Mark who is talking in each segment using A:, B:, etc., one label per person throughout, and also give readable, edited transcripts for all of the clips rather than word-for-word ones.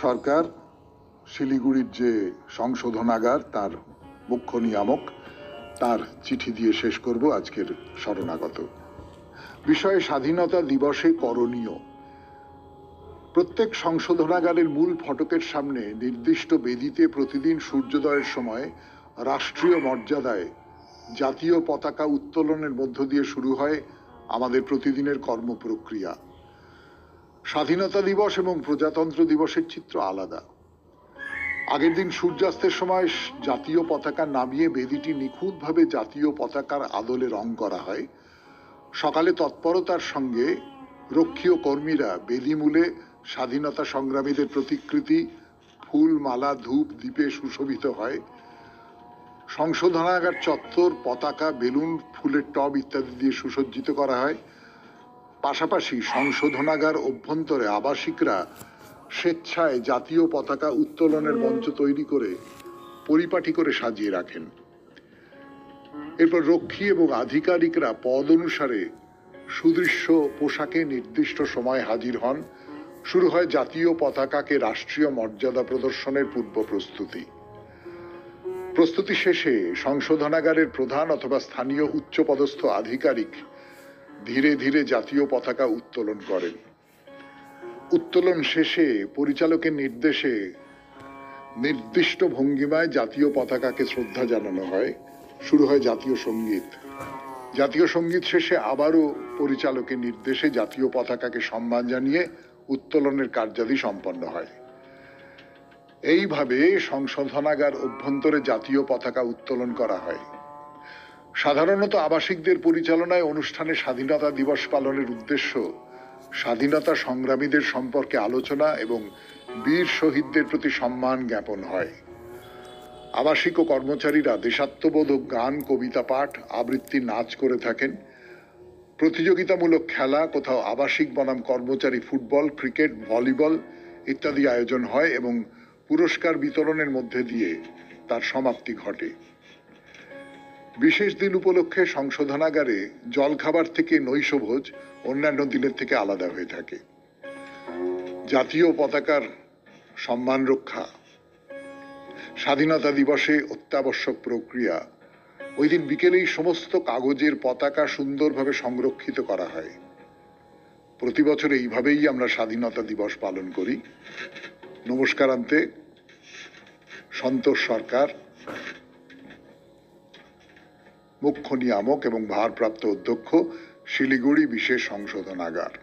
A: সরকার শিলিগুড়ির যে সংশোধনাগার তার মুখ্য নিয়ামক তার চিঠি দিয়ে শেষ করব আজকের শরণাগত বিষয়ে। স্বাধীনতা দিবসে করণীয়: প্রত্যেক সংশোধনাগারের মূল ফটকের সামনে নির্দিষ্ট বেদিতে প্রতিদিন সূর্যোদয়ের সময় রাষ্ট্রীয় মর্যাদায় জাতীয় পতাকা উত্তোলনের মধ্য দিয়ে শুরু হয় আমাদের প্রতিদিনের কর্মপ্রক্রিয়া। স্বাধীনতা দিবস এবং প্রজাতন্ত্র দিবসের চিত্র আলাদা। আগের দিন সূর্যাস্তের সময় জাতীয় পতাকা নামিয়ে বেদিটি নিখুঁতভাবে জাতীয় পতাকার আদলে রং করা হয়। সকালে তৎপরতার সঙ্গে রক্ষীয় কর্মীরা বেদিমূলে স্বাধীনতা সংগ্রামীদের প্রতিকৃতি ফুল, মালা, ধূপ, দ্বীপে সুশোভিত হয়। সংশোধনাগার চত্বর পতাকা, বেলুন, ফুলের টব ইত্যাদি দিয়ে সুসজ্জিত করা হয়। পাশাপাশি সংশোধনাগার অভ্যন্তরে আবাসিকরা স্বেচ্ছায় জাতীয় পতাকা উত্তোলনের মঞ্চ তৈরি করে পরিপাটি করে সাজিয়ে রাখেন। এরপর রক্ষী এবং আধিকারিকরা পদ অনুসারে সুদৃশ্য পোশাকে নির্দিষ্ট সময় হাজির হন। শুরু হয় জাতীয় পতাকাকে রাষ্ট্রীয় মর্যাদা প্রদর্শনের পূর্ব প্রস্তুতি শেষে সংশোধনাগারের প্রধান অথবা স্থানীয় উচ্চপদস্থ আধিকারিক ধীরে ধীরে জাতীয় পতাকা উত্তোলন করেন। উত্তোলন শেষে পরিচালকের নির্দেশে নির্দিষ্ট ভঙ্গিমায় জাতীয় পতাকাকে শ্রদ্ধা জানানো হয়। শুরু হয় জাতীয় সঙ্গীত। জাতীয় সঙ্গীত শেষে আবারও পরিচালকের নির্দেশে জাতীয় পতাকাকে সম্মান জানিয়ে উত্তোলনের কার্যাদি সম্পন্ন হয়। এইভাবে সংশোধনাগার অভ্যন্তরে জাতীয় পতাকা উত্তোলন করা হয়। সাধারণত আবাসিকদের পরিচালনায় অনুষ্ঠানে স্বাধীনতা দিবস পালনের উদ্দেশ্য স্বাধীনতা সংগ্রামীদের সম্পর্কে আলোচনা এবং বীর শহীদদের প্রতি সম্মান জ্ঞাপন হয়। আবাসিক ও কর্মচারীরা দেশাত্মবোধক গান, কবিতা পাঠ, আবৃত্তি, নাচ করে থাকেন। প্রতিযোগিতামূলক খেলা, কোথাও আবাসিক বনাম কর্মচারী ফুটবল, ক্রিকেট, ভলিবল ইত্যাদি আয়োজন হয় এবং পুরস্কার বিতরণের মধ্যে দিয়ে তার সমাপ্তি ঘটে। বিশেষ দিন উপলক্ষে সংশোধনাগারে জলখাবার থেকে নৈশভোজ অন্যান্য দিনের থেকে আলাদা হয়ে থাকে। জাতীয় পতাকার সম্মান রক্ষা স্বাধীনতা দিবসে অত্যাবশ্যক প্রক্রিয়া। ওই দিন বিকেলেই সমস্ত কাগজের পতাকা সুন্দরভাবে সংরক্ষিত করা হয়। প্রতি বছর এইভাবেই আমরা স্বাধীনতা দিবস পালন করি। নমস্কারান্তে, সন্তোষ সরকার, মুখ্য নিয়ামক এবং ভারপ্রাপ্ত অধ্যক্ষ, শিলিগুড়ি বিশেষ সংশোধনাগার।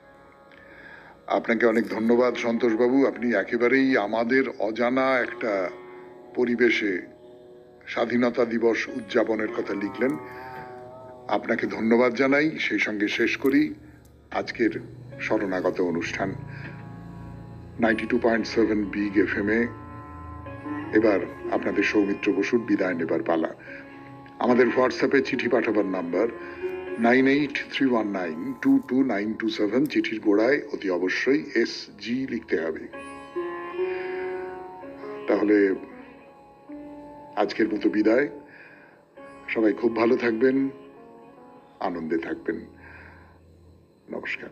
A: আপনাকে অনেক ধন্যবাদ সন্তোষবাবু। আপনি একেবারেই আমাদের অজানা একটা পরিবেশে স্বাধীনতা দিবস উদযাপনের কথা লিখলেন। আপনাকে ধন্যবাদ জানাই। সেই সঙ্গে শেষ করি আজকের শরণাগত অনুষ্ঠান 92.7 বিগ FM-এ। এবার আপনাদের সৌমিত্র বসুর বিদায় নেবার পালা। আমাদের হোয়াটসঅ্যাপে চিঠি পাঠাবার নাম্বার 9831922927। চিঠির গোড়ায় অতি অবশ্যই SG লিখতে হবে। তাহলে আজকের মতো বিদায়। সবাই খুব ভালো থাকবেন, আনন্দে থাকবেন। নমস্কার।